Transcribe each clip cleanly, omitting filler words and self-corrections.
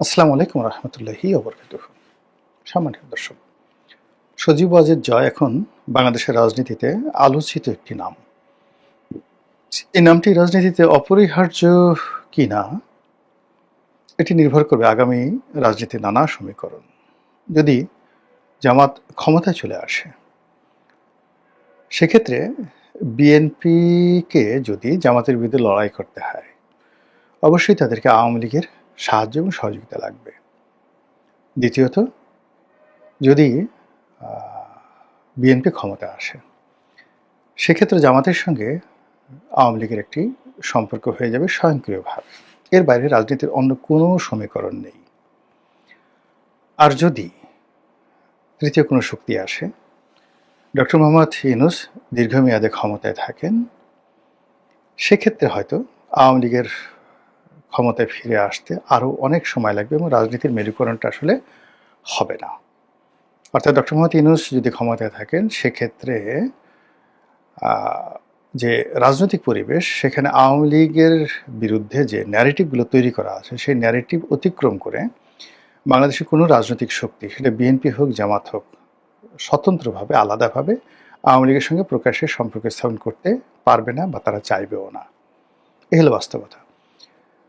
আসসালামু আলাইকুম রহমতুল্লাহি ওবরকাতুহু। সম্মানিত দর্শক, সজীব ওয়াজেদ জয় এখন বাংলাদেশের রাজনীতিতে আলোচিত একটি নাম। এই নামটি রাজনীতিতে অপরিহার্য কি না, এটি নির্ভর করবে আগামী রাজনীতির নানা সমীকরণ। যদি জামাত ক্ষমতায় চলে আসে, সেক্ষেত্রে বিএনপিকে যদি জামাতের বিরুদ্ধে লড়াই করতে হয়, অবশ্যই তাদেরকে আওয়ামী লীগের সাহায্য এবং সহযোগিতা লাগবে। দ্বিতীয়ত, যদি বিএনপি ক্ষমতায় আসে, সেক্ষেত্রে জামাতের সঙ্গে আওয়ামী লীগের একটি সম্পর্ক হয়ে যাবে স্বয়ংক্রিয়ভাবে। এর বাইরে রাজনীতির অন্য কোনো সমীকরণ নেই। আর যদি তৃতীয় কোনো শক্তি আসে, ডক্টর মোহাম্মদ ইউনূস দীর্ঘমেয়াদে ক্ষমতায় থাকেন, সেক্ষেত্রে হয়তো আওয়ামী লীগের ক্ষমতায় ফিরে আসতে আরও অনেক সময় লাগবে এবং রাজনীতির মেরুকরণটা আসলে হবে না। অর্থাৎ ডক্টর মোহাম্মদ ইউনূস যদি ক্ষমতায় থাকেন, সেক্ষেত্রে যে রাজনৈতিক পরিবেশ, সেখানে আওয়ামী লীগের বিরুদ্ধে যে ন্যারেটিভগুলো তৈরি করা আছে, সেই ন্যারেটিভ অতিক্রম করে বাংলাদেশের কোনো রাজনৈতিক শক্তি, সেটা বিএনপি হোক জামাত হোক, স্বতন্ত্রভাবে আলাদাভাবে আওয়ামী লীগের সঙ্গে প্রকাশ্যে সম্পর্ক স্থাপন করতে পারবে না বা তারা চাইবেও না। এই হলো বাস্তবতা।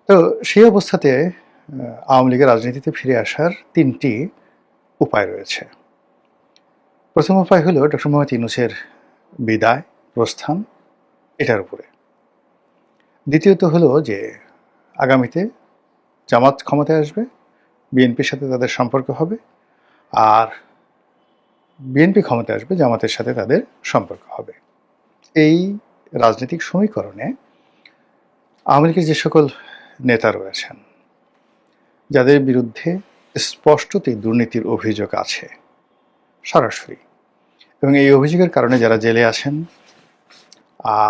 তো সেই অবস্থাতে আওয়ামী লীগের রাজনীতিতে ফিরে আসার তিনটি উপায় রয়েছে। প্রথম উপায় হলো ডক্টর মোহাম্মদ ইউনূসের বিদায়, প্রস্থান, এটার উপরে। দ্বিতীয়ত হলো যে আগামীতে জামাত ক্ষমতায় আসবে, বিএনপির সাথে তাদের সম্পর্ক হবে, আর বিএনপি ক্ষমতায় আসবে, জামাতের সাথে তাদের সম্পর্ক হবে। এই রাজনৈতিক সমীকরণে আওয়ামী লীগের যে সকল নেতা রয়েছেন, যাদের বিরুদ্ধে স্পষ্টতই দুর্নীতির অভিযোগ আছে সরাসরি, এবং এই অভিযোগের কারণে যারা জেলে আছেন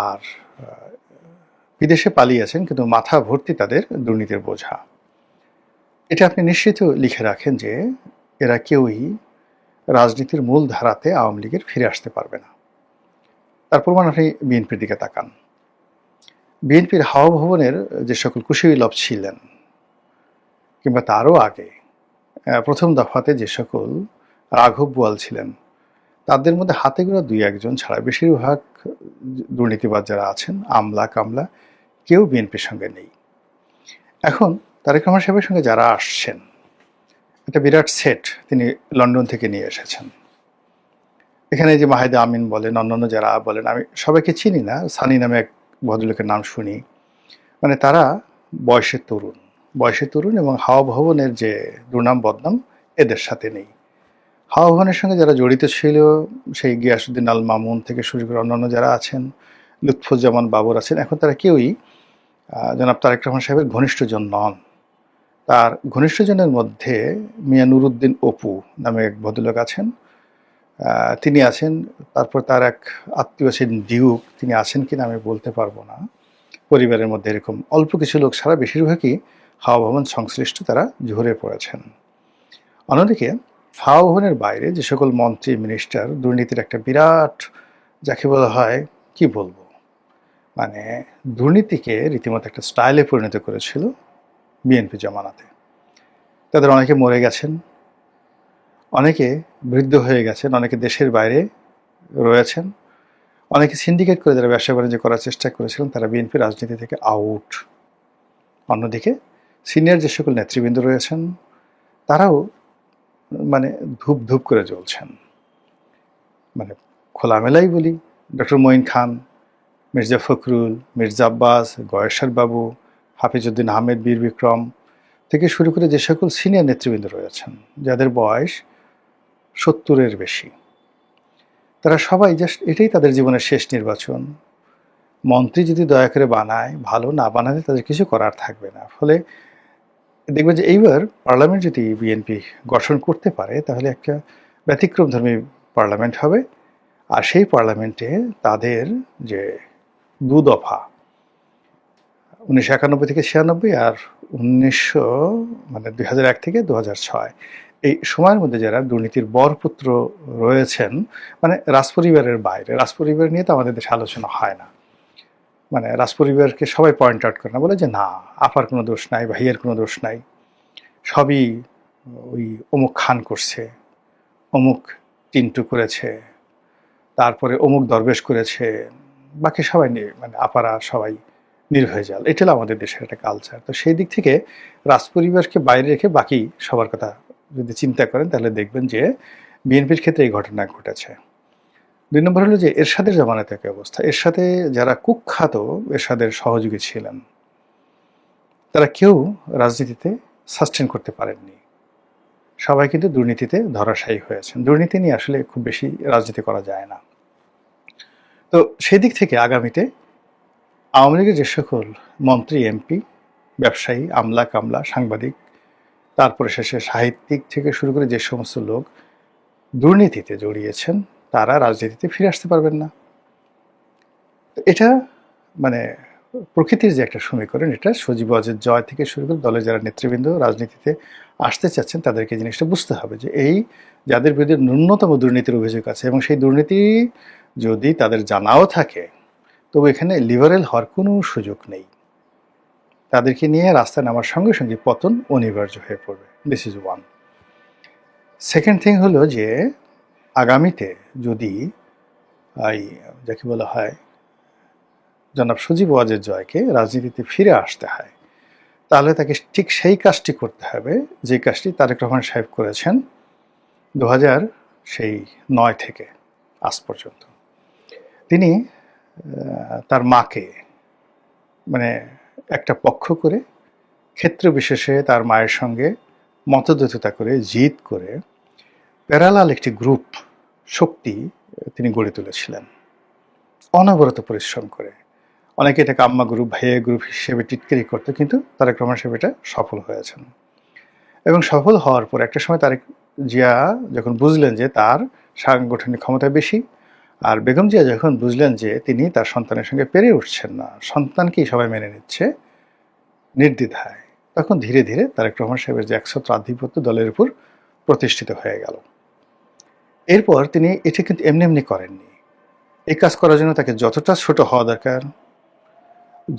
আর বিদেশে পালিয়ে আছেন, কিন্তু মাথা ভর্তি তাদের দুর্নীতির বোঝা, এটা আপনি নিশ্চিত লিখে রাখেন যে এরা কেউই রাজনীতির মূল ধারাতে আওয়ামী লীগের ফিরে আসতে পারবে না। তার প্রমাণ আপনি বিএনপির দিকে তাকান। বিএনপির হাওয়া ভবনের যে সকল কুশীলব ছিলেন, কিংবা তারও আগে প্রথম দফাতে যে সকল রাঘব বোয়াল ছিলেন, তাদের মধ্যে হাতে গোনা দুই একজন ছাড়া বেশিরভাগ দুর্নীতিবাজ যারা আছেন, আমলা কামলা, কেউ বিএনপির সঙ্গে নেই। এখন তারেক রহমান সাহেবের সঙ্গে যারা আসছেন, একটা বিরাট সেট তিনি লন্ডন থেকে নিয়ে এসেছেন। এখানে যে মাহিদা আমিন বলেন, অন্যান্য যারা বলেন, আমি সবাইকে চিনি না, সানি নামে এক ভদ্রলোকের নাম শুনি। মানে তারা বয়সে তরুণ এবং হাওয়া ভবনের যে দুর্নাম বদনাম এদের সাথে নেই। হাওয়া ভবনের সঙ্গে যারা জড়িত ছিল, সেই গিয়াসউদ্দিন আল মামুন থেকে শুরু করে অন্যান্য যারা আছেন, লুৎফুজ্জামান বাবর আছেন, এখন তারা কেউই জনাব তারেক রহমান সাহেবের ঘনিষ্ঠজন নন। তার ঘনিষ্ঠজনের মধ্যে মিয়া নুরুদ্দিন অপু নামে এক ভদ্রলোক আছেন, তিনি আছেন। তারপর তার এক আত্মীয় আছেন ডিউক, তিনি আছেন কিনা আমি বলতে পারবো না। পরিবারের মধ্যে এরকম অল্প কিছু লোক ছাড়া বেশিরভাগই হাওয়া ভবন সংশ্লিষ্ট, তারা ঝরে পড়েছেন। অন্যদিকে হাওয়া ভবনের বাইরে যে সকল মন্ত্রী মিনিস্টার দুর্নীতির একটা বিরাট, যাকে বলা হয় কি বলবো, মানে দুর্নীতিকে রীতিমতো একটা স্টাইলে পরিণত করেছিল বিএনপি জমানাতে, তাদের অনেকে মরে গেছেন, অনেকে বৃদ্ধ হয়ে গেছেন, অনেকে দেশের বাইরে রয়েছেন, অনেকে সিন্ডিকেট করে যারা ব্যবসা বাণিজ্য করার চেষ্টা করেছিলেন, তারা বিএনপি রাজনীতি থেকে আউট। অন্যদিকে সিনিয়র যে সকল নেতৃবৃন্দ রয়েছেন, তারাও মানে ধূপ ধূপ করে জ্বলছেন। মানে খোলামেলাই বলি, ডক্টর মঈন খান, মির্জা ফখরুল, মির্জা আব্বাস, গয়েশ্বর বাবু, হাফিজউদ্দিন আহমেদ, বীর বিক্রম থেকে শুরু করে যে সকল সিনিয়র নেতৃবৃন্দ রয়েছেন, যাদের বয়স 70-এর বেশি, তারা সবাই জাস্ট এটাই তাদের জীবনের শেষ নির্বাচন। মন্ত্রী যদি দয়া করে বানায় ভালো, না বানালে তাদের কিছু করার থাকবে না। ফলে দেখবেন যে এইবার পার্লামেন্ট যদি বিএনপি গঠন করতে পারে, তাহলে একটা ব্যতিক্রমধর্মী পার্লামেন্ট হবে। আর সেই পার্লামেন্টে তাদের যে দু দফা, 1991 থেকে 96 আর 2001 থেকে 2006, এই সময়ের মধ্যে যারা দুর্নীতির বরপুত্র রয়েছেন, মানে রাজপরিবারের বাইরে, রাজপরিবার নিয়ে তো আমাদের দেশে আলোচনা হয় না, মানে রাজপরিবারকে সবাই পয়েন্ট আউট করে না, বলে যে না আপার কোনো দোষ নাই, ভাইয়ের কোনো দোষ নাই, সবই ওই অমুক খান করছে, অমুক টিন্টু করেছে, তারপরে অমুক দরবেশ করেছে, বাকি সবাই মানে আপারা সবাই নির্ভয়ে জাল। এটা হলো আমাদের দেশের একটা কালচার। তো সেই দিক থেকে রাজপরিবারকে বাইরে রেখে বাকি সবার কথা যদি চিন্তা করেন তাহলে দেখবেন যে বিএনপির ক্ষেত্রে এই ঘটনা ঘটেছে। ২ নম্বর হলো যে এরশাদের জামানাতে একই অবস্থা। এরশাদে যারা কুখ্যাত এরশাদের সহযোগী ছিলেন তারা কেউ রাজনীতিতে সাস্টেন করতে পারেননি। সবাই কিন্তু দুর্নীতিতে ধরাশায়ী হয়েছেন। দুর্নীতি নিয়ে আসলে খুব বেশি রাজনীতি করা যায় না। তো সেদিক থেকে আগামীতে আওয়ামী লীগের যে সকল মন্ত্রী, এমপি, ব্যবসায়ী, আমলা কামলা, সাংবাদিক, তারপরে শেষে সাহিত্যিক থেকে শুরু করে যে সমস্ত লোক দুর্নীতিতে জড়িয়েছেন তারা রাজনীতিতে ফিরে আসতে পারবেন না। এটা মানে প্রকৃতির যে একটা সমীকরণ, এটা সজীব ওয়াজেদ জয় থেকে শুরু করে দলের যারা নেতৃবৃন্দ রাজনীতিতে আসতে চাচ্ছেন তাদেরকে জিনিসটা বুঝতে হবে যে এই যাদের বিরুদ্ধে ন্যূনতম দুর্নীতির অভিযোগ আছে এবং সেই দুর্নীতি যদি তাদের জানাও থাকে তবু এখানে লিবারেল হওয়ার কোনো সুযোগ নেই। তাদেরকে নিয়ে রাস্তায় নামার সঙ্গে সঙ্গে পতন অনিবার্য হয়ে পড়বে। This is one. Second thing হলো যে আগামীতে যদি এই যাকে বলা হয় জনাব সজীব ওয়াজেদ জয়কে রাজনীতিতে ফিরে আসতে হয় তাহলে তাকে ঠিক সেই কাজটি করতে হবে যে কাজটি তারেক রহমান সাহেব করেছেন 2009 থেকে আজ পর্যন্ত। তিনি তার মাকে মানে একটা পক্ষ করে ক্ষেত্র বিশেষে তার মায়ের সঙ্গে মতদ্বৈধতা করে জিদ করে প্যারালাল একটি গ্রুপ শক্তি তিনি গড়ে তুলেছিলেন অনবরত পরিশ্রম করে। অনেকে এটাকে আম্মা গ্রুপ, ভাইয়া গ্রুপ হিসেবে টিটকারি করতো, কিন্তু তারেক রহমান সাহেব এটা সফল হয়েছেন। এবং সফল হওয়ার পর একটা সময় তারেক জিয়া যখন বুঝলেন যে তার সাংগঠনিক ক্ষমতা বেশি, আর বেগম জিয়া যখন বুঝলেন যে তিনি তার সন্তানের সঙ্গে পেরে উঠছেন না, সন্তানকেই সবাই মেনে নিচ্ছে নির্দ্বিধায়, তখন ধীরে ধীরে তারেক রহমান সাহেবের যে একছত্র আধিপত্য দলের উপর প্রতিষ্ঠিত হয়ে গেল। এরপর তিনি এটা কিন্তু এমনি এমনি করেননি। এই কাজ করার জন্য তাকে যতটা ছোট হওয়া দরকার,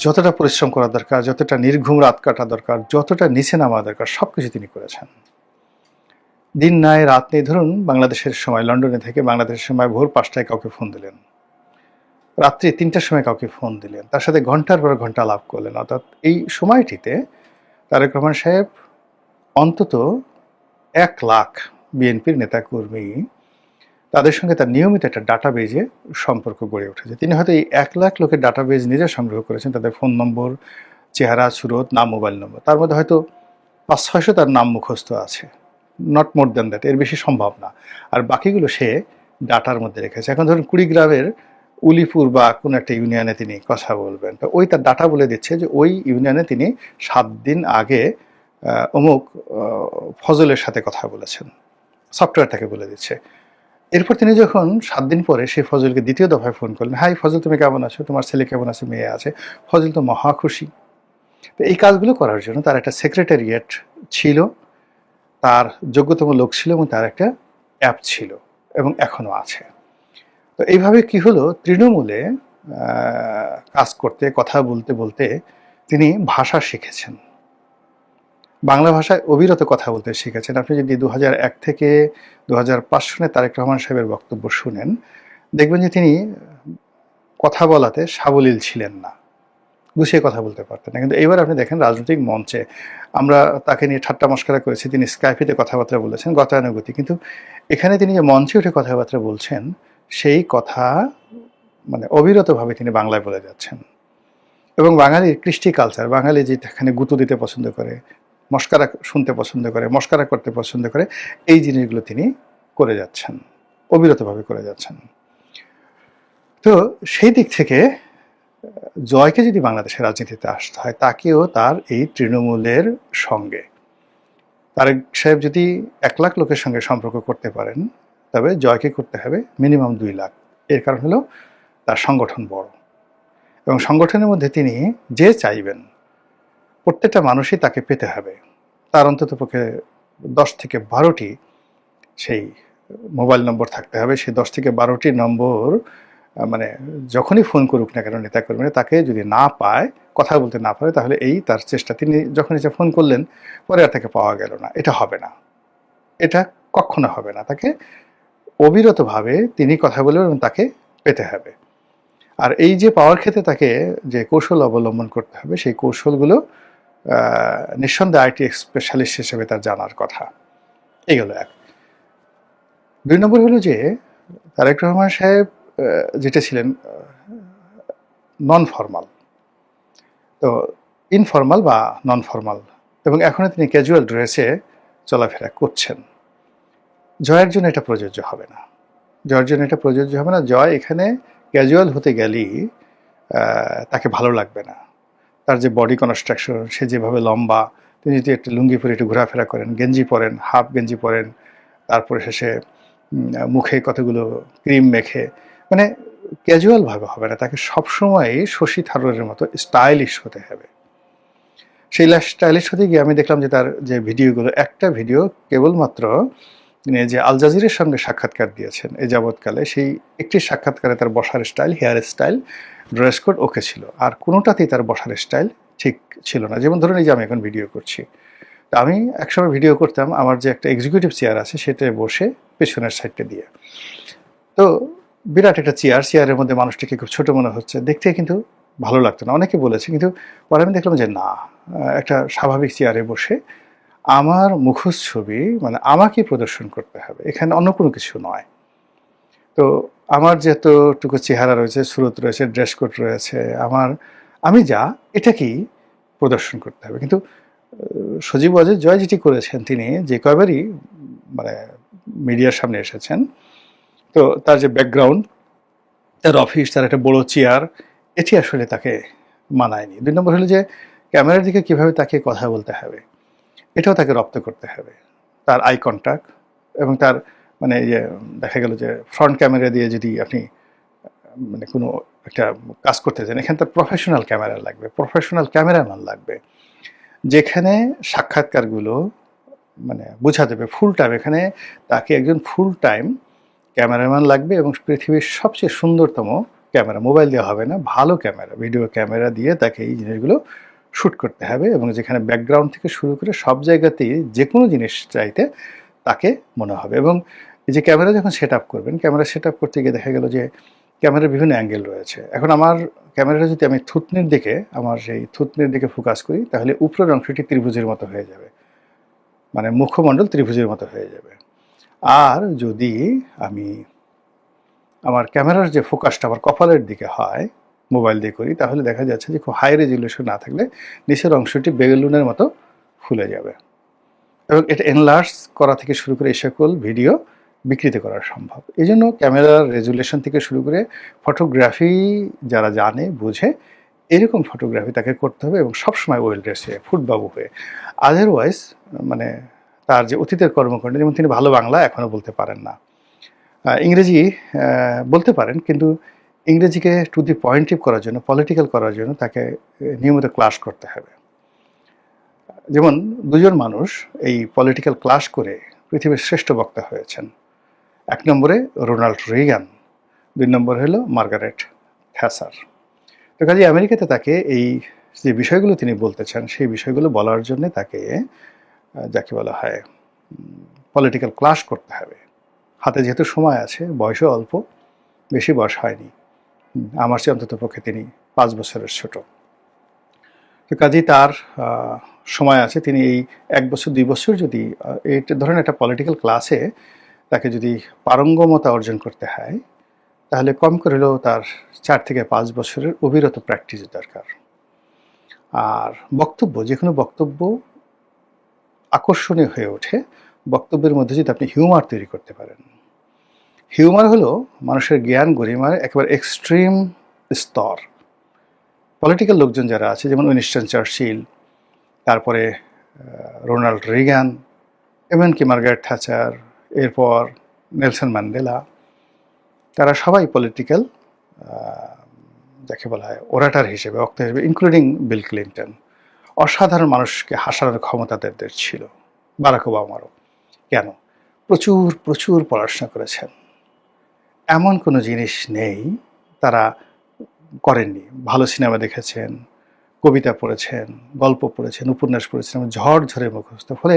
যতটা পরিশ্রম করা দরকার, যতটা নির্ঘুম রাত কাটা দরকার, যতটা নিচে নামা দরকার সবকিছু তিনি করেছেন। দিন নাই রাত নেই, ধরুন বাংলাদেশের সময় লন্ডনে থেকে বাংলাদেশের সময় ভোর 5টায় কাউকে ফোন দিলেন, রাত্রি 3টার সময় কাউকে ফোন দিলেন, তার সাথে ঘন্টার পর ঘন্টা আলাপ করলেন। অর্থাৎ এই সময়টিতে তারেক রহমান সাহেব অন্তত 1 লাখ বিএনপির নেতাকর্মী তাদের সঙ্গে তার নিয়মিত একটা ডাটাবেজে সম্পর্ক গড়ে উঠেছে। তিনি হয়তো এই 1 লাখ লোকের ডাটাবেজ নিজে সংগ্রহ করেছেন, তাদের ফোন নম্বর, চেহারা, সুরত, নাম, মোবাইল নম্বর। তার মধ্যে হয়তো 500-600 তার নাম মুখস্থ আছে, নট মোর দ্যান দ্যাট, এর বেশি সম্ভব না। আর বাকিগুলো সে ডাটার মধ্যে রেখেছে। এখন ধরুন কুড়িগ্রামের উলিপুর বা কোনো একটা ইউনিয়নে তিনি কথা বলবেন, তো ওই তার ডাটা বলে দিচ্ছে যে ওই ইউনিয়নে তিনি 7 দিন আগে অমুক ফজলের সাথে কথা বলেছেন, সফটওয়্যার তাকে বলে দিচ্ছে। এরপর তিনি যখন 7 দিন পরে সেই ফজলকে দ্বিতীয় দফায় ফোন করলেন, হাই ফজল, তুমি কেমন আছো, তোমার ছেলে কেমন আছে, মেয়ে আছে, ফজল তো মহা খুশি। তো এই কাজগুলো করার জন্য তার একটা সেক্রেটারিয়েট ছিল, তার যোগ্যতম লোক ছিল এবং তার একটা অ্যাপ ছিল এবং এখনো আছে। তো এইভাবে কি হলো, তৃণমূলে কাজ করতে, কথা বলতে বলতে তিনি ভাষা শিখেছেন, বাংলা ভাষায় অবিরত কথা বলতে শিখেছেন। আপনি যদি 2001 থেকে 2005 সনে তারেক রহমান সাহেবের বক্তব্য শুনেন, দেখবেন যে তিনি কথা বলাতে সাবলীল ছিলেন না, গুছিয়ে কথা বলতে পারতেন না। কিন্তু এবার আপনি দেখেন রাজনৈতিক মঞ্চে আমরা তাকে নিয়ে ঠাট্টা মস্করা করেছি, তিনি স্কাইপেতে কথাবার্তা বলেছেন গতানুগতিক, কিন্তু এখানে তিনি যে মঞ্চে উঠে কথাবার্তা বলছেন সেই কথা মানে অবিরতভাবে তিনি বাংলায় বলে যাচ্ছেন। এবং বাঙালির কৃষ্টি কালচার, বাঙালি যেখানে গুঁতো দিতে পছন্দ করে, মস্কারা শুনতে পছন্দ করে, মস্কারা করতে পছন্দ করে, এই জিনিসগুলো তিনি করে যাচ্ছেন, অবিরতভাবে করে যাচ্ছেন। তো সেই দিক থেকে জয়কে যদি বাংলাদেশের রাজনীতিতে আসতে হয়, তাকেও তার এই তৃণমূলের সঙ্গে তারেক সাহেব যদি 1 লাখ লোকের সঙ্গে সম্পর্ক করতে পারেন, তবে জয়কে করতে হবে মিনিমাম 2 লাখ। এর কারণ হলো তার সংগঠন বড় এবং সংগঠনের মধ্যে তিনি যে চাইবেন প্রত্যেকটা মানুষই তাকে পেতে হবে। তার অন্তত পক্ষে 10 থেকে 12টি সেই মোবাইল নম্বর থাকতে হবে। সেই 10 থেকে 12টি নম্বর মানে যখনই ফোন করুক না কেন নেতাকর্মীরা, তাকে যদি না পায়, কথা বলতে না পারে, তাহলে এই তার চেষ্টা। তিনি যখন এসে ফোন করলেন, পরে আর তাকে পাওয়া গেল না, এটা হবে না, এটা কখনো হবে না। তাকে অবিরতভাবে তিনি কথা বলবেন এবং তাকে পেতে হবে। আর এই যে পাওয়ার ক্ষেত্রে তাকে যে কৌশল অবলম্বন করতে হবে, সেই কৌশলগুলো নিঃসন্দেহে আইটি স্পেশালিস্ট হিসেবে তার জানার কথা। এগুলো এক। ২ নম্বর হলো যে তারেক রহমান সাহেব যেটা ছিলেন নন ফর্মাল, তো ইনফর্মাল বা নন ফর্মাল, এবং এখনো তিনি ক্যাজুয়াল ড্রেসে চলাফেরা করছেন। জয়ের জন্য এটা প্রযোজ্য হবে না, জয়ের জন্য এটা প্রযোজ্য হবে না। জয় এখানে ক্যাজুয়াল হতে গেলেই তাকে ভালো লাগবে না। তার যে বডি কনস্ট্রাকশন, সে যেভাবে লম্বা, তিনি যদি একটু লুঙ্গি পরে একটু ঘোরাফেরা করেন, গেঞ্জি পরেন, হাফ গেঞ্জি পরেন, তারপরে শেষে মুখে কতগুলো ক্রিম মেখে, মানে ক্যাজুয়ালভাবে হবে না, তাকে সবসময়ই শশী থারুরের মতো স্টাইলিশ হতে হবে। সেই স্টাইলিশ হতে গিয়ে আমি দেখলাম যে তার যে ভিডিওগুলো, একটা ভিডিও কেবলমাত্র তিনি যে আল জাজিরের সঙ্গে সাক্ষাৎকার দিয়েছেন এই যাবৎকালে, সেই একটি সাক্ষাৎকারে তার বসার style, hair style, dress code ওকে ছিল, আর কোনোটাতেই তার বসার স্টাইল ঠিক ছিল না। যেমন ধরুন এই যে আমি এখন ভিডিও করছি, তো আমি একসময় ভিডিও করতাম আমার যে একটা এক্সিকিউটিভ চেয়ার আছে সেটায় বসে পেছনের সাইডটা দিয়ে, তো বিরাট একটা চেয়ারের মধ্যে মানুষটিকে খুব ছোট মনে হচ্ছে, দেখতে কিন্তু ভালো লাগতো না, অনেকে বলেছে। কিন্তু পরে আমি দেখলাম যে না, একটা স্বাভাবিক চেয়ারে বসে আমার মুখোশ ছবি, মানে আমাকে প্রদর্শন করতে হবে, এখানে অন্য কোনো কিছু নয়। তো আমার যতটুকু চেহারা রয়েছে, সুরত রয়েছে, ড্রেস কোড রয়েছে, আমি যা, এটাকেই প্রদর্শন করতে হবে। কিন্তু সজীব ওয়াজেদ জয় যেটি করেছেন, তিনি যে কয়বারই মানে মিডিয়ার সামনে এসেছেন, তো তার যে ব্যাকগ্রাউন্ড, তার অফিস, তার একটা বড় চেয়ার, এটি আসলে তাকে মানায়নি। ২ নম্বর হলো যে ক্যামেরার দিকে কিভাবে তাকে কথা বলতে হবে, এটাও তাকে রপ্ত করতে হবে। তার আই কন্ট্যাক্ট এবং তার মানে যে দেখা গেল যে ফ্রন্ট ক্যামেরা দিয়ে যদি আপনি মানে কোনো একটা কাজ করতে চান, এখানে তার প্রফেশনাল ক্যামেরা লাগবে, প্রফেশনাল ক্যামেরাম্যান লাগবে, যেখানে সাক্ষাৎকারগুলো মানে বোঝা দেবে ফুল টাইম। এখানে তাকে একজন ফুল টাইম ক্যামেরাম্যান লাগবে, এবং পৃথিবীর সবচেয়ে সুন্দরতম ক্যামেরা, মোবাইল দেওয়া হবে না, ভালো ক্যামেরা, ভিডিও ক্যামেরা দিয়ে তাকে এই জিনিসগুলো শ্যুট করতে হবে, এবং যেখানে ব্যাকগ্রাউন্ড থেকে শুরু করে সব জায়গাতেই যে কোনো জিনিস চাইতে তাকে মনে হবে। এবং এই যে ক্যামেরা যখন সেট আপ করবেন, ক্যামেরা সেট আপ করতে গিয়ে দেখা গেল যে ক্যামেরার বিভিন্ন অ্যাঙ্গেল রয়েছে। এখন আমার ক্যামেরাটা যদি আমি থুতনির দিকে, আমার সেই থুতনির দিকে ফোকাস করি, তাহলে উপরের অংশটি ত্রিভুজের মতো হয়ে যাবে, মানে মুখমণ্ডল ত্রিভুজের মতো হয়ে যাবে। আর যদি আমি আমার ক্যামেরার যে ফোকাসটা আমার কপালের দিকে হয়, মোবাইল দিয়ে করি, তাহলে দেখা যাচ্ছে যে খুব হাই রেজুলেশন না থাকলে নিচের অংশটি বেলুনের মতো ফুলে যাবে, এবং এটা এনলার্জ করা থেকে শুরু করে এই সকল ভিডিও বিকৃত করা সম্ভব। এই জন্য ক্যামেরার রেজুলেশন থেকে শুরু করে ফটোগ্রাফি যারা জানে বুঝে, এরকম ফটোগ্রাফি তাকে করতে হবে, এবং সবসময় ওয়েল ড্রেসে, ফুটবাবু হয়ে। আদারওয়াইজ মানে তার যে অতীতের কর্মকাণ্ড, যেমন তিনি ভালো বাংলা এখনও বলতে পারেন না, ইংরেজি বলতে পারেন, কিন্তু ইংরেজিকে টু দি পয়েন্টিভ করার জন্য, পলিটিক্যাল করার জন্য তাকে নিয়মিত ক্লাস করতে হবে। যেমন ২ জন মানুষ এই পলিটিক্যাল ক্লাস করে পৃথিবীর শ্রেষ্ঠ বক্তা হয়েছেন। ১ নম্বরে রোনাল্ড রিগান, ২ নম্বর হলো মার্গারেট থ্যাচার। তো কাজে আমেরিকাতে তাকে এই যে বিষয়গুলো তিনি বলতে চান, সেই বিষয়গুলো বলার জন্য তাকে যাকে বলা হয় পলিটিক্যাল ক্লাস করতে হবে। হাতে যেহেতু সময় আছে, বয়সও অল্প, বেশি বয়স হয়নি, আমার চেয়ে অন্তত পক্ষে তিনি ৫ বছরের ছোট। তো কাজেই তার সময় আছে, তিনি এই ১ বছর ২ বছর যদি এই ধরেন একটা পলিটিক্যাল ক্লাসে তাকে যদি পারঙ্গমতা অর্জন করতে হয়, তাহলে কম করে হলেও তার ৪ থেকে ৫ বছরের অবিরত প্র্যাকটিস দরকার। আর বক্তব্য, যে কোনো বক্তব্য আকর্ষণীয় হয়ে ওঠে বক্তব্যের মধ্যে যদি আপনি হিউমার তৈরি করতে পারেন। হিউমার হলো মানুষের জ্ঞান গরিমার একেবারে এক্সট্রিম স্তর। পলিটিক্যাল লোকজন যারা আছে, যেমন উইনস্টন চার্চিল, তারপরে রোনাল্ড রিগান, এমনকি মার্গারেট থ্যাচার, এরপর নেলসন ম্যান্ডেলা, তারা সবাই পলিটিক্যাল যাকে বলা হয় ওরাটার হিসেবে, বক্তা হিসেবে, ইনক্লুডিং বিল ক্লিন্টন, অসাধারণ মানুষকে হাসানোর ক্ষমতা তাদের ছিল। বারাক ওবামারও। কেন? প্রচুর প্রচুর পড়াশোনা করেছেন। এমন কোনো জিনিস নেই তারা করেননি। ভালো সিনেমা দেখেছেন, কবিতা পড়েছেন, গল্প পড়েছেন, উপন্যাস পড়েছেন এবং ঝড় ঝরে মুখস্থ। ফলে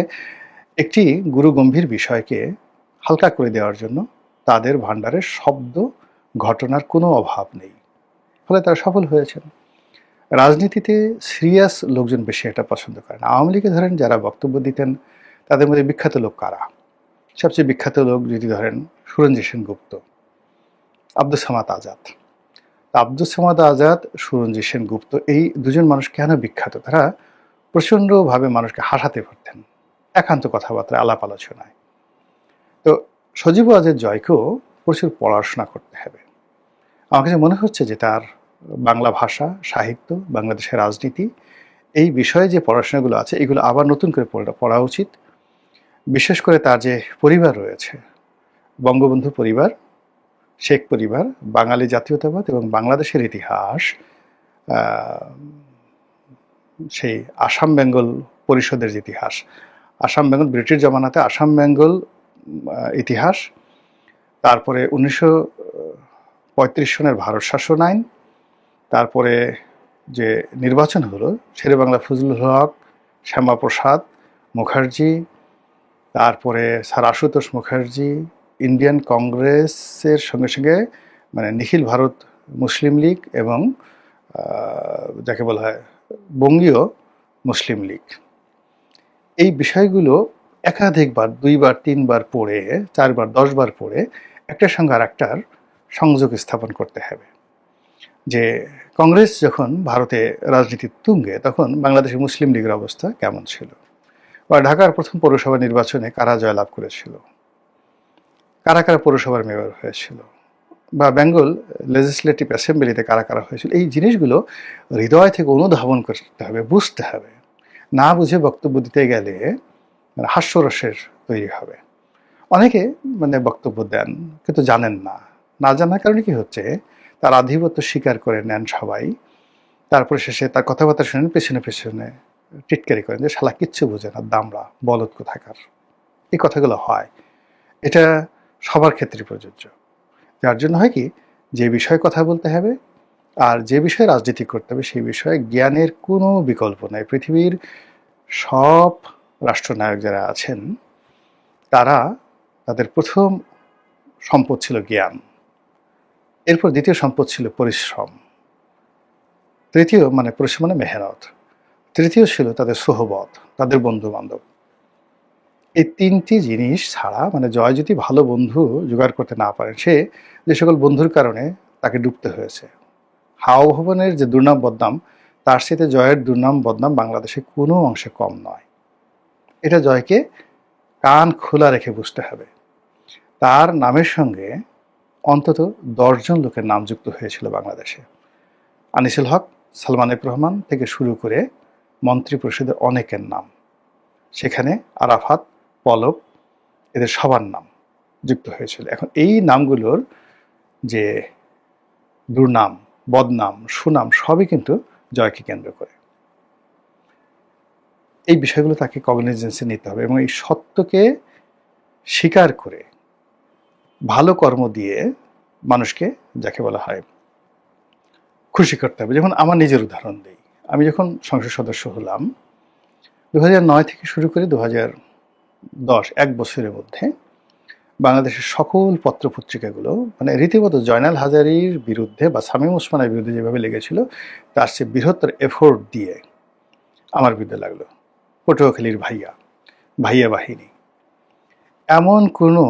একটি গুরুগম্ভীর বিষয়কে হালকা করে দেওয়ার জন্য তাদের ভাণ্ডারে শব্দ, ঘটনার কোনো অভাব নেই। ফলে তারা সফল হয়েছেন। রাজনীতিতে সিরিয়াস লোকজন বেশি এটা পছন্দ করেন। আওয়ামী লীগে ধরেন যারা বক্তব্য দিতেন তাদের মধ্যে বিখ্যাত লোক কারা? সবচেয়ে বিখ্যাত লোক যদি ধরেন সুরঞ্জিত সেনগুপ্ত, আব্দুস সামাদ আজাদ। আব্দুস সামাদ আজাদ, সুরঞ্জিত সেনগুপ্ত, এই দুজন মানুষ কেন বিখ্যাত? তারা প্রচণ্ডভাবে মানুষকে হাসাতে পারতেন একান্ত কথাবার্তায়, আলাপ আলোচনায়। তো সজীব ওয়াজেদ জয়কেও প্রচুর পড়াশোনা করতে হবে। আমার কাছে মনে হচ্ছে যে তার বাংলা ভাষা, সাহিত্য, বাংলাদেশের রাজনীতি, এই বিষয়ে যে পড়াশোনাগুলো আছে এগুলো আবার নতুন করে পড়া উচিত। বিশেষ করে তার যে পরিবার রয়েছে, বঙ্গবন্ধু পরিবার, শেখ পরিবার, বাঙালি জাতীয়তাবাদ এবং বাংলাদেশের ইতিহাস, সেই আসাম বেঙ্গল পরিষদের যে ইতিহাস, আসাম বেঙ্গল ব্রিটিশ জমানাতে আসাম বেঙ্গল ইতিহাস, তারপরে 1935 সনের ভারত শাসন আইন, তারপরে যে নির্বাচন হলো শেরেবাংলা ফজলুল হক, শ্যামাপ্রসাদ মুখার্জি, তারপরে স্যার আশুতোষ মুখার্জি, ইন্ডিয়ান কংগ্রেসের সঙ্গে সঙ্গে মানে নিখিল ভারত মুসলিম লীগ এবং যাকে বলা হয় বঙ্গীয় মুসলিম লীগ, এই বিষয়গুলো একাধিকবার, 2 বার 3 বার পড়ে, 4 বার 10 বার পড়ে একটার সঙ্গে আর একটার সংযোগ স্থাপন করতে হবে। যে কংগ্রেস যখন ভারতে রাজনীতির তুঙ্গে তখন বাংলাদেশে মুসলিম লীগের অবস্থা কেমন ছিল, বা ঢাকার প্রথম পৌরসভা নির্বাচনে কারা জয়লাভ করেছিল, কারা কারা পৌরসভার মেয়র হয়েছিল, বা বেঙ্গল লেজিসলেটিভ অ্যাসেম্বলিতে কারা কারা হয়েছিল, এই জিনিসগুলো হৃদয় থেকে অনুধাবন করতে হবে, বুঝতে হবে। না বুঝে বক্তব্য দিতে গেলে হাস্যরসের তৈরি হবে। অনেকে মানে বক্তব্য দেন কিন্তু জানেন না, না জানার কারণে কি হচ্ছে, তার আধিপত্য স্বীকার করে নেন সবাই, তারপরে শেষে তার কথাবার্তা শুনেন, পেছনে পেছনে টিটকারি করেন যে শালা কিচ্ছু বোঝে না, দামড়া, বলদ কোথাকার। এই কথাগুলো হয়, এটা সবার ক্ষেত্রে প্রযোজ্য। যার জন্য হয় কি, যে বিষয়ে কথা বলতে হবে আর যে বিষয়ে রাজনীতি করতে হবে সেই বিষয়ে জ্ঞানের কোনো বিকল্প নাই। পৃথিবীর সব রাষ্ট্রনায়ক যারা আছেন তারা, তাদের প্রথম সম্পদ ছিল জ্ঞান, এরপর দ্বিতীয় সম্পদ ছিল পরিশ্রম, তৃতীয় মানে পরিশ্রম মানে মেহনত, তৃতীয় ছিল তাদের সোহবত, তাদের বন্ধু বান্ধব। এই 3টি জিনিস ছাড়া মানে জয় যদি ভালো বন্ধু জোগাড় করতে না পারেন, সে যে সকল বন্ধুর কারণে তাকে ডুবতে হয়েছে, হাওয়া ভবনের যে দুর্নাম বদনাম, তার সাথে জয়ের দুর্নাম বদনাম বাংলাদেশে কোনো অংশে কম নয়। এটা জয়কে কান খোলা রেখে বুঝতে হবে। তার নামের সঙ্গে অন্তত 10 জন লোকের নাম যুক্ত হয়েছিল বাংলাদেশে। আনিসুল হক, সালমান এফ রহমান থেকে শুরু করে মন্ত্রী পরিষদের অনেকের নাম, সেখানে আরাফাত, পলক, এদের সবার নাম যুক্ত হয়েছিল। এখন এই নামগুলোর যে দুর্নাম, বদনাম, সুনাম সবই কিন্তু জয়কে কেন্দ্র করে। এই বিষয়গুলো তাকে কগনিজেন্সে নিতে হবে এবং এই সত্যকে স্বীকার করে ভালো কর্ম দিয়ে মানুষকে, যাকে বলা হয়, খুশি করতে হবে। যেমন আমার নিজের উদাহরণ দিই, আমি যখন সংসদ সদস্য হলাম 2009 থেকে শুরু করে 2010, 1 বছরের মধ্যে বাংলাদেশের সকল পত্রপত্রিকাগুলো মানে রীতিমতো জয়নাল হাজারীর বিরুদ্ধে বা শামীম ওসমানের বিরুদ্ধে যেভাবে লেগেছিল তার চেয়ে বৃহত্তর এফোর্ট দিয়ে আমার বিরুদ্ধে লাগলো। পটুয়াখালীর ভাইয়া, ভাইয়া বাহিনী, এমন কোনো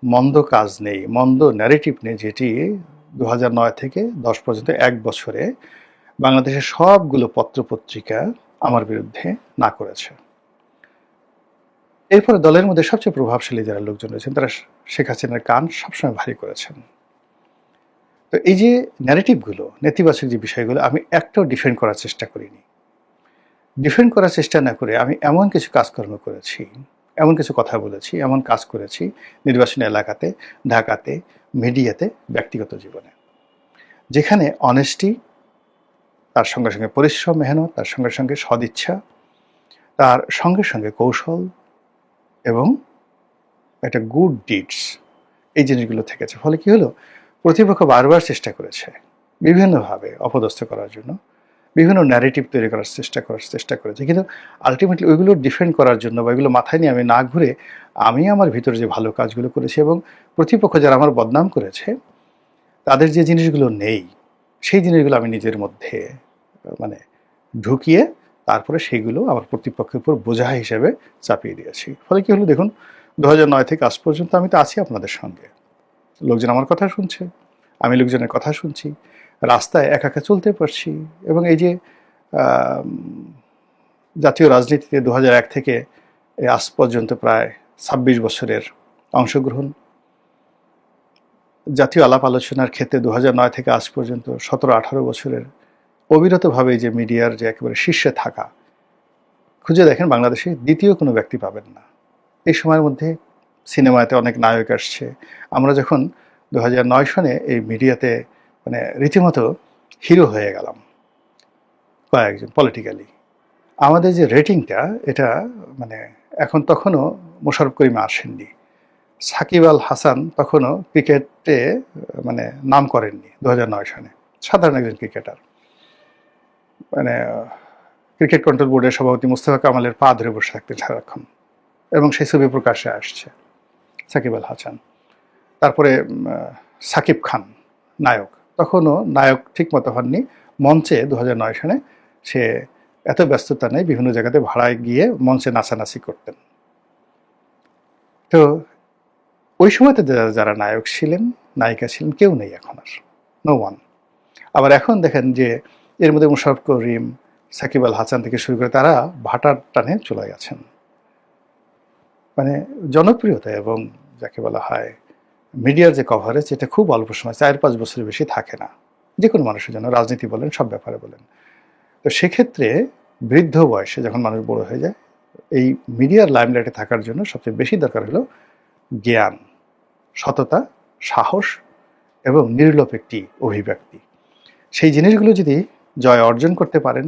মন্দ কাজ নেই, মন্দ ন্যারেটিভ নেই যেটি 2009 থেকে 10 পর্যন্ত 1 বছরে বাংলাদেশের সবগুলো পত্রপত্রিকা আমার বিরুদ্ধে না করেছে। এরপরে দলের মধ্যে সবচেয়ে প্রভাবশালী যারা লোকজন রয়েছেন তারা শেখ হাসিনার কান সবসময় ভারী করেছেন। তো এই যে ন্যারেটিভগুলো, নেতিবাচক যে বিষয়গুলো, আমি একটাও ডিফেন্ড করার চেষ্টা করিনি। ডিফেন্ড করার চেষ্টা না করে আমি এমন কিছু কাজকর্ম করেছি, এমন কিছু কথা বলেছি, এমন কাজ করেছি নির্বাচনী এলাকাতে, ঢাকাতে, মিডিয়াতে, ব্যক্তিগত জীবনে, যেখানে অনেস্টি, তার সঙ্গে সঙ্গে পরিশ্রম, মেহনত, তার সঙ্গে সঙ্গে সদিচ্ছা, তার সঙ্গে সঙ্গে কৌশল এবং একটা গুড ডিডস, এই জিনিসগুলো থেকেছে। ফলে কি হলো, প্রতিপক্ষ বারবার চেষ্টা করেছে বিভিন্নভাবে অপদস্থ করার জন্য, বিভিন্ন ন্যারেটিভ তৈরি করার চেষ্টা করেছে, কিন্তু আলটিমেটলি ওইগুলো ডিফেন্ড করার জন্য বা এগুলো মাথায় নিয়ে আমি না ঘুরে আমি আমার ভিতরে যে ভালো কাজগুলো করেছি এবং প্রতিপক্ষ যারা আমার বদনাম করেছে তাদের যে জিনিসগুলো নেই সেই জিনিসগুলো আমি নিজের মধ্যে মানে ঢুকিয়ে তারপরে সেইগুলো আমার প্রতিপক্ষের উপর বোঝা হিসেবে চাপিয়ে দিয়েছি। ফলে কি হলো দেখুন, 2009 থেকে আজ পর্যন্ত আমি তো আছি আপনাদের সঙ্গে, লোকজন আমার কথা শুনছে, আমি লোকজনের কথা শুনছি, রাস্তায় একা একা চলতে পারছি। এবং এই যে জাতীয় রাজনীতিতে 2001 থেকে আজ পর্যন্ত প্রায় 26 বছরের অংশগ্রহণ, জাতীয় আলাপ আলোচনার ক্ষেত্রে 2009 থেকে আজ পর্যন্ত 17-18 বছরের অবিরতভাবে যে মিডিয়ার যে একেবারে শীর্ষে থাকা, খুঁজে দেখেন বাংলাদেশে দ্বিতীয় কোনো ব্যক্তি পাবেন না। এই সময়ের মধ্যে সিনেমাতে অনেক নায়ক আসছে। আমরা যখন 2009 সনে এই মিডিয়াতে মানে রীতিমতো হিরো হয়ে গেলাম কয়েকজন পলিটিক্যালি, আমাদের যে রেটিংটা এটা মানে এখন তখনও মোশাররফ করিম আসেননি, সাকিব আল হাসান তখনও ক্রিকেটে মানে নাম করেননি 2009 সনে, সাধারণ একজন ক্রিকেটার, মানে ক্রিকেট কন্ট্রোল বোর্ডের সভাপতি মুস্তফা কামালের পা ধরে বসে থাকতেন সারাক্ষণ, এবং সেই ছবি প্রকাশ্যে আসছে সাকিব আল হাসান। তারপরে সাকিব খান নায়ক, তখনও নায়ক ঠিক মতো হননি, মঞ্চে 2009 সনে সে এত ব্যস্ততা নেই, বিভিন্ন জায়গাতে ভাড়ায় গিয়ে মঞ্চে নাচানাচি করতেন। তো ওই সময়তে যারা নায়ক ছিলেন নায়িকা ছিলেন কেউ নেই এখন আর, নো ওয়ান। আবার এখন দেখেন যে এর মধ্যে মুশাররফ করিম, সাকিব আল হাসান থেকে শুরু করে তারা ভাটার টানে চলে গেছেন। মানে জনপ্রিয়তা এবং যাকে বলা হয় মিডিয়ার যে কভারেজ, এটা খুব অল্প সময়, 4-5 বছরের বেশি থাকে না, যে কোনো মানুষের জন্য, রাজনীতি বলেন সব ব্যাপারে বলেন। তো সেক্ষেত্রে বৃদ্ধ বয়সে যখন মানুষ বড় হয়ে যায়, এই মিডিয়ার লাইমলাইটে থাকার জন্য সবচেয়ে বেশি দরকার হলো জ্ঞান, সততা, সাহস এবং নির্লোভ একটি অভিব্যক্তি। সেই জিনিসগুলো যদি জয় অর্জন করতে পারেন,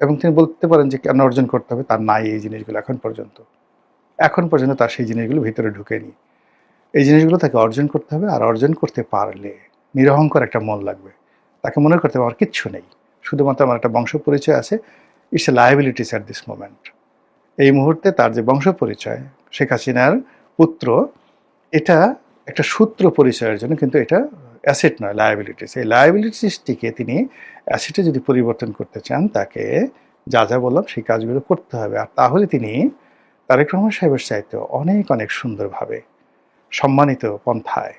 এবং তিনি বলতে পারেন যে কেন অর্জন করতে হবে, তার নাই এই জিনিসগুলো এখন পর্যন্ত তার সেই জিনিসগুলো ভিতরে ঢুকেনি। এই জিনিসগুলো তাকে অর্জন করতে হবে, আর অর্জন করতে পারলে নিরহংকার একটা মন লাগবে, তাকে মনে করতে হবে আমার কিচ্ছু নেই, শুধুমাত্র আমার একটা বংশ পরিচয় আছে, it's a liabilities at this moment. এই মুহূর্তে তার যে বংশ পরিচয়, শেখ হাসিনার পুত্র, এটা একটা সূত্র পরিচয়ের জন্য, কিন্তু এটা অ্যাসেট নয়, লায়াবিলিটিস। এই লায়াবিলিটিসটিকে তিনি অ্যাসেটে যদি পরিবর্তন করতে চান, তাকে যা যা বললাম সেই কাজগুলো করতে হবে। আর তাহলে তিনি তারেক রহমান সাহেবের চাইতে অনেক অনেক সুন্দরভাবে সম্মানিত পন্থায়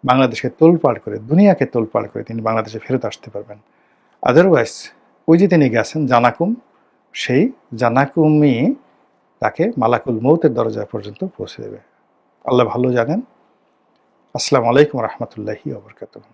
বাংলাদেশকে তোলপাড় করে, দুনিয়াকে তোলপাড় করে তিনি বাংলাদেশে ফেরত আসতে পারবেন। আদারওয়াইজ ওই যে তিনি গেছেন জানাকুম, সেই জানাকুমই তাকে মালাকুল মৌতের দরজা পর্যন্ত পৌঁছে দেবে। আল্লাহ ভালো জানেন। আসসালামু আলাইকুম রহমতুল্লাহি ওয়া বারাকাতুহু।